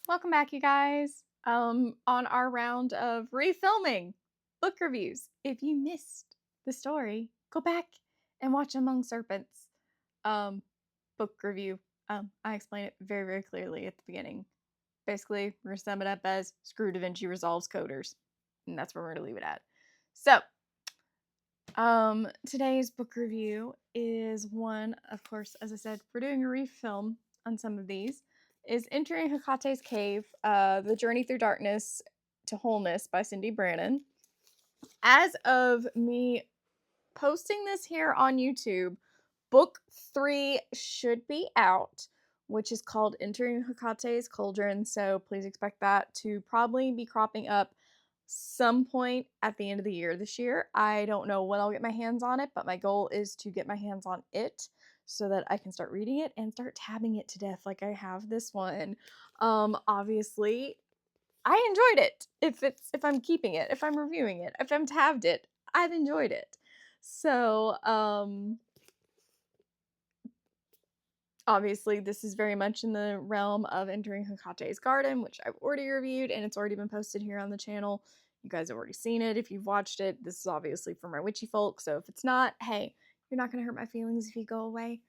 Welcome back, you guys. On our round of refilming book reviews. If you missed the story, go back and watch Among Serpents um book review. I explain it very, very clearly at the beginning. Basically, we're gonna sum it up as Screw Da Vinci resolves coders. And that's where we're gonna leave it at. So, today's book review is one, of course, as I said, we're doing a refilm on some of these, is Entering Hekate's Cave, The Journey Through Darkness to Wholeness by Cyndi Brannen. As of me posting this here on YouTube, book 3 should be out, which is called Entering Hekate's Cauldron, so please expect that to probably be cropping up some point at the end of the year this year. I don't know when I'll get my hands on it, but my goal is to get my hands on it so that I can start reading it and start tabbing it to death like I have this one. Obviously, I enjoyed it. If I'm keeping it, if I'm reviewing it, if I'm tabbed it, I've enjoyed it. So, obviously, this is very much in the realm of Entering Hekate's Garden, which I've already reviewed, and it's already been posted here on the channel. You guys have already seen it. If you've watched it, this is obviously for my witchy folk, so if it's not, hey, you're not going to hurt my feelings if you go away.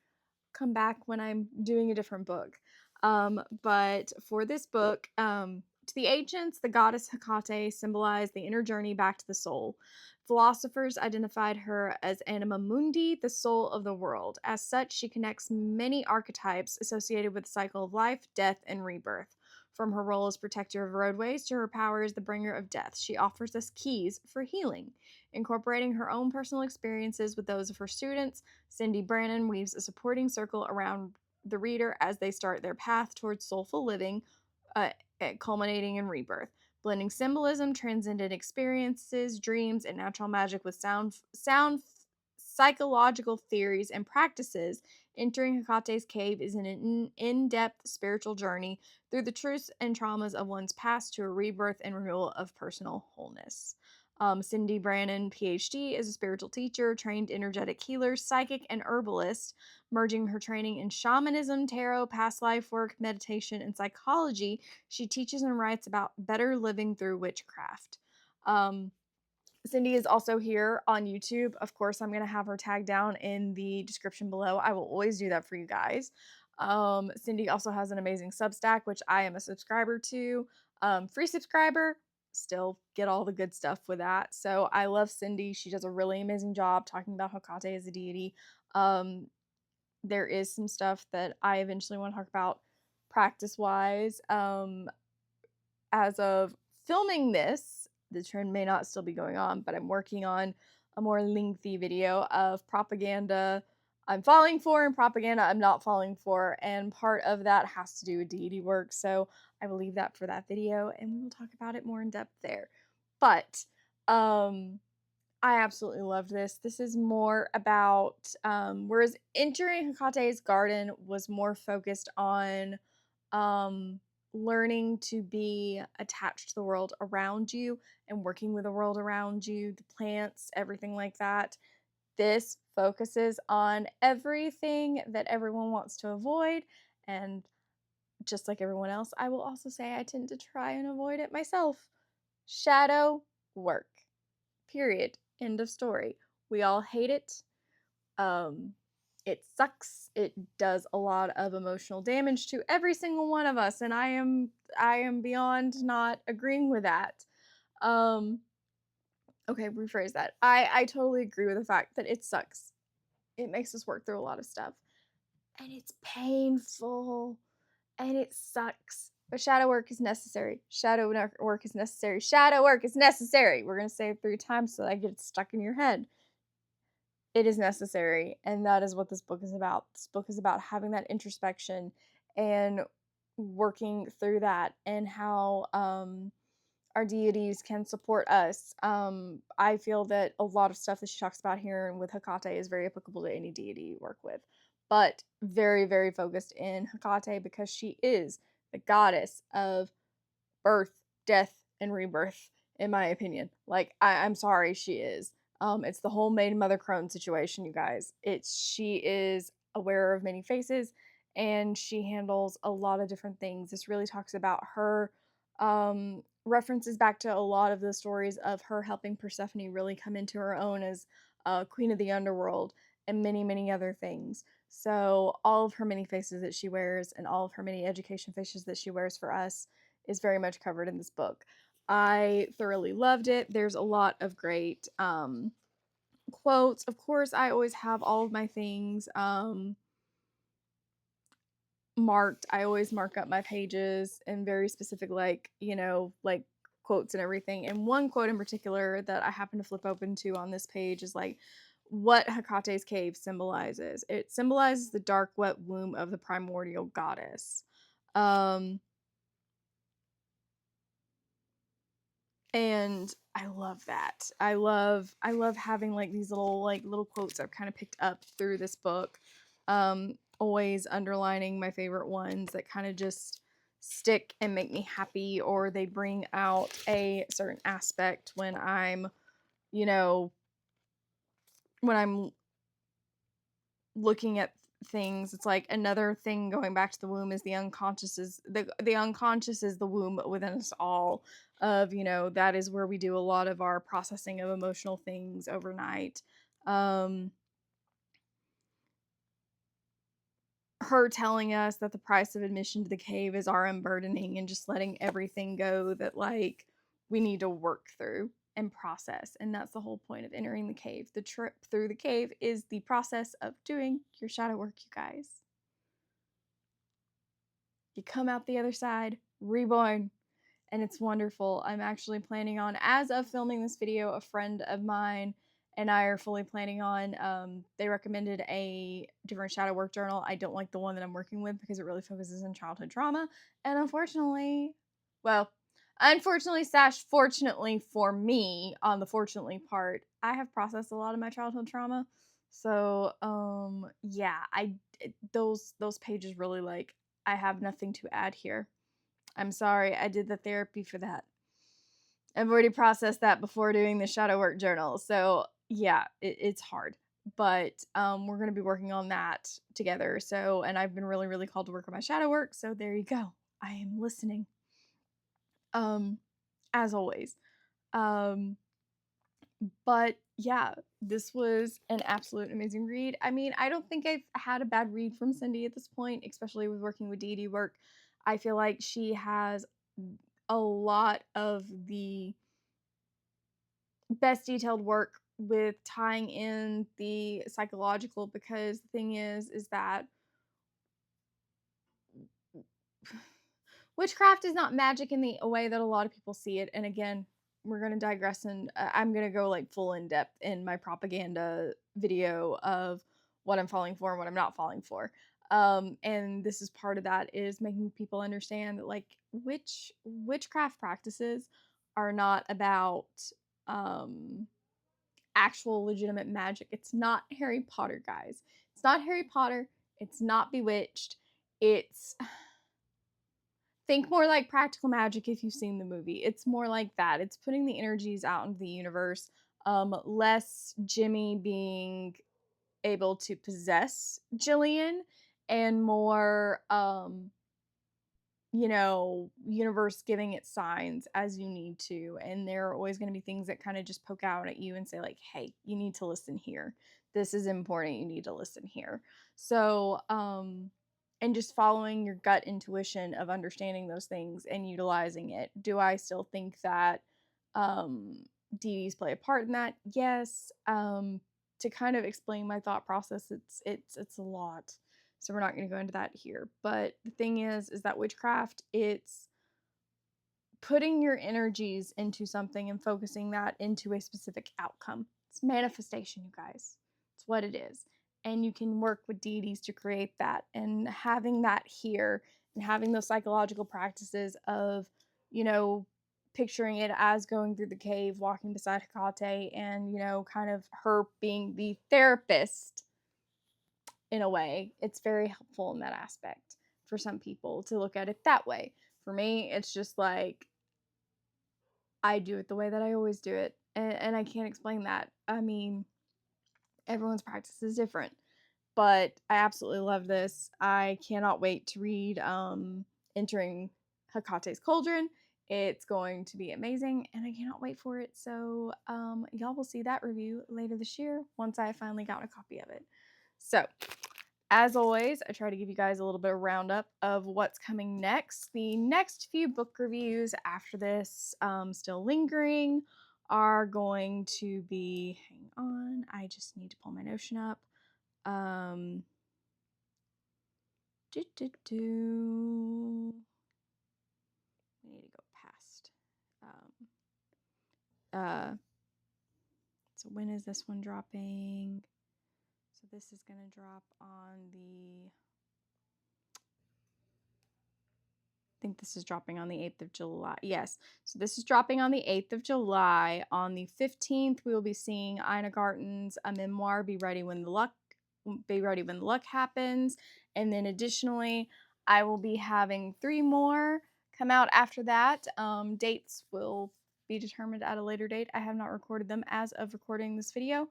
Come back when I'm doing a different book. But for this book, to the ancients, the goddess Hekate symbolized the inner journey back to the soul. Philosophers identified her as anima mundi, the soul of the world. As such, she connects many archetypes associated with the cycle of life, death, and rebirth. From her role as protector of roadways to her power as the bringer of death, she offers us keys for healing. Incorporating her own personal experiences with those of her students, Cyndi Brannen weaves a supporting circle around the reader as they start their path towards soulful living, uh, culminating in rebirth. Blending symbolism, transcendent experiences, dreams, and natural magic with sound psychological theories and practices, Entering Hekate's Cave is an in-depth spiritual journey through the truths and traumas of one's past to a rebirth and renewal of personal wholeness. Cyndi Brannen, PhD, is a spiritual teacher, trained energetic healer, psychic, and herbalist, merging her training in shamanism, tarot, past life work, meditation, and psychology. She teaches and writes about better living through witchcraft. Cyndi is also here on YouTube. Of course, I'm going to have her tagged down in the description below. I will always do that for you guys. Cyndi also has an amazing Substack, which I am a subscriber to. Free subscriber, still get all the good stuff with that. So I love Cyndi. She does a really amazing job talking about Hekate as a deity. Um, there is some stuff that I eventually want to talk about practice wise. As of filming this, the trend may not still be going on, but I'm working on a more lengthy video of propaganda I'm falling for and propaganda I'm not falling for, and part of that has to do with deity work, so I will leave that for that video, and we will talk about it more in depth there. But, I absolutely loved this. This is more about, whereas Entering Hekate's Garden was more focused on, um, learning to be attached to the world around you and working with the world around you, the plants, everything like that. This focuses on everything that everyone wants to avoid, and just like everyone else, I will also say I tend to try and avoid it myself. Shadow work. Period. End of story. We all hate it. Um, it sucks. It does a lot of emotional damage to every single one of us, and I am beyond not agreeing with that. Um, okay, rephrase that. I totally agree with the fact that it sucks. It makes us work through a lot of stuff, and it's painful, and it sucks. But shadow work is necessary. Shadow work is necessary. Shadow work is necessary. We're gonna say it 3 times so that I get it stuck in your head. It is necessary, and that is what this book is about. This book is about having that introspection and working through that, and how our deities can support us. I feel that a lot of stuff that she talks about here with Hekate is very applicable to any deity you work with, but very, very focused in Hekate because she is the goddess of birth, death, and rebirth, in my opinion. Like, I'm sorry, she is. It's the whole maiden mother crone situation, you guys. She is aware of many faces, and she handles a lot of different things. This really talks about her, references back to a lot of the stories of her helping Persephone really come into her own as queen of the underworld, and many, many other things. So all of her many faces that she wears and all of her many education faces that she wears for us is very much covered in this book. I thoroughly loved it. There's a lot of great quotes. Of course, I always have all of my things marked. I always mark up my pages in very specific, like, like quotes and everything. And one quote in particular that I happen to flip open to on this page is like what Hekate's cave symbolizes. It symbolizes the dark, wet womb of the primordial goddess. And I love that. I love having like these little quotes I've kind of picked up through this book. Always underlining my favorite ones that kind of just stick and make me happy, or they bring out a certain aspect when I'm, you know, when I'm looking at things. It's like another thing going back to the womb is the unconscious is the unconscious is the womb within us all, of, that is where we do a lot of our processing of emotional things overnight. Her telling us that the price of admission to the cave is our unburdening and just letting everything go that like we need to work through and process. And that's the whole point of entering the cave. The trip through the cave is the process of doing your shadow work, you guys. You come out the other side reborn, and it's wonderful. I'm actually planning on, as of filming this video, a friend of mine and I are fully planning on, they recommended a different shadow work journal. I don't like the one that I'm working with because it really focuses on childhood trauma. And unfortunately slash fortunately for me, on the fortunately part, I have processed a lot of my childhood trauma. So, yeah, those pages really, like, I have nothing to add here. I'm sorry, I did the therapy for that. I've already processed that before doing the shadow work journal. So yeah, it's hard. But we're going to be working on that together. So, and I've been really, really called to work on my shadow work. So there you go. I am listening. As always. Um, but yeah, this was an absolute amazing read. I mean, I don't think I've had a bad read from Cyndi at this point, especially with working with deity work. I feel like she has a lot of the best detailed work with tying in the psychological, because the thing is that witchcraft is not magic in the way that a lot of people see it. And again, we're going to digress, and I'm going to go like full in depth in my propaganda video of what I'm falling for and what I'm not falling for. And this is part of that, is making people understand that like witchcraft practices are not about actual legitimate magic. It's not Harry Potter, guys. It's not Harry Potter. It's not Bewitched. It's think more like practical magic if you've seen the movie. It's more like that. It's putting the energies out into the universe. Less Jimmy being able to possess Jillian, and more universe giving it signs as you need to. And there are always going to be things that kind of just poke out at you and say like, hey, you need to listen here. This is important. You need to listen here. So, and just following your gut intuition of understanding those things and utilizing it. Do I still think that deities play a part in that? Yes. To kind of explain my thought process, it's a lot, so we're not going to go into that here. But the thing is that witchcraft, it's putting your energies into something and focusing that into a specific outcome. It's manifestation, you guys. It's what it is. And you can work with deities to create that. And having that here, and having those psychological practices of, picturing it as going through the cave, walking beside Hekate, and, kind of her being the therapist in a way. It's very helpful in that aspect for some people to look at it that way. For me, it's just like I do it the way that I always do it. And I can't explain that. I mean, everyone's practice is different. but I absolutely love this. I cannot wait to read Entering Hekate's Cauldron. It's going to be amazing, and I cannot wait for it. So y'all will see that review later this year once I finally got a copy of it. So as always, I try to give you guys a little bit of roundup of what's coming next. The next few book reviews after this, still lingering, are going to be, hang on, I just need to pull my Notion up. We need to go past. So when is this one dropping? So this is going to drop on the, I think this is dropping on the 8th of July. Yes. So this is dropping on the 8th of July. On the 15th, we will be seeing Ina Garten's a memoir, Be Ready When the Luck Happens. And then additionally, I will be having 3 more come out after that. Dates will be determined at a later date. I have not recorded them as of recording this video.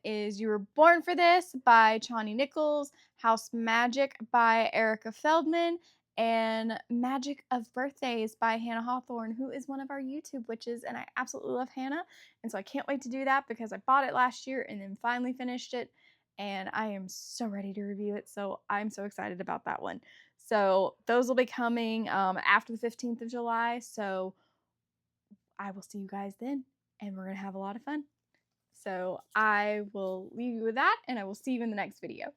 Is You Were Born for This by Chani Nichols, House Magic by Erica Feldman, and Magic of Birthdays by Hannah Hawthorne, who is one of our YouTube witches, and I absolutely love Hannah, and so I can't wait to do that because I bought it last year and then finally finished it, and I am so ready to review it, so I'm so excited about that one. So those will be coming after the 15th of July, so I will see you guys then, and we're going to have a lot of fun. So I will leave you with that, and I will see you in the next video.